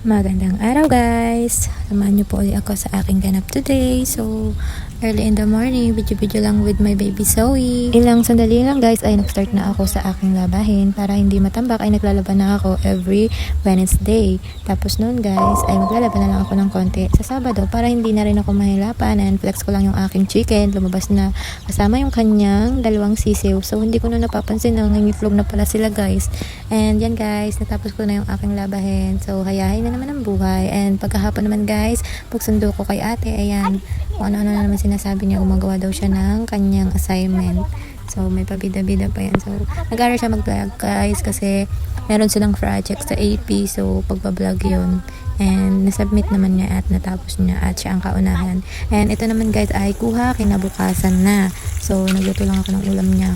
Magandang araw guys! Samahan niyo po ulit ako sa aking ganap today. So, early in the morning, video lang with my baby Zoe. Ilang sandali lang guys ay nag-start na ako sa aking labahin. Para hindi matambak ay naglalaban na ako every Wednesday. Tapos noon guys ay maglalaban na lang ako ng konti sa Sabado para hindi na rin ako mahilapan. And flex ko lang yung aking chicken. Lumabas na kasama yung kanyang dalawang sisiw. So, hindi ko na napapansin na nangitlog na pala sila guys. And yan guys, natapos ko na yung aking labahin. So, hayahay na naman ang buhay. And pagkahapon naman guys, pagsundo ko kay ate, ayan, kung ano-ano na naman sinasabi niya, gumagawa daw siya ng kanyang assignment. So, may pabida-bida pa yan. So, nag-aaral siya mag-vlog guys kasi meron silang project sa AP. So, pagbablog yun. And nasubmit naman niya at natapos niya at siya ang kaunahan. And ito naman guys ay kuha kinabukasan na. So, nagluto lang ako ng ulam niya.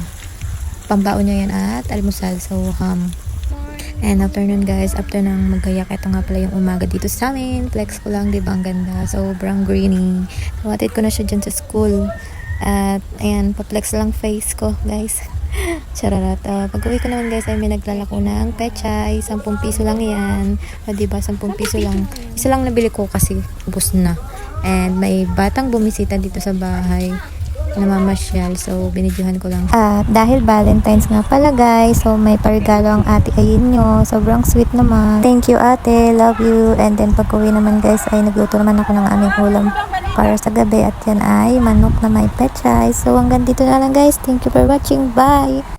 Pambaon niya yan at almusal. So, and afternoon guys, after nang magayak, ito nga pala yung umaga dito sa amin. Flex ko lang, diba ang ganda? Sobrang greeny. Nawatid ko na siya dyan sa school. At ayan, pa-flex lang face ko guys. Chararat. Pag uwi ko naman guys ay may naglalako ng pechay. 10 piso lang yan. Diba 10 piso lang. Isa lang nabili ko kasi ubos na. And may batang bumisita dito sa bahay, namamasyal, so binidyohan ko lang. At dahil Valentine's nga pala guys, so may parigalo ang ate kay inyo. Sobrang sweet naman. Thank you ate, love you. And then pag uwi naman guys ay nagluto naman ako ng aming ulam para sa gabi. At yan ay manok na may pechay. So hanggang dito na lang guys. Thank you for watching. Bye!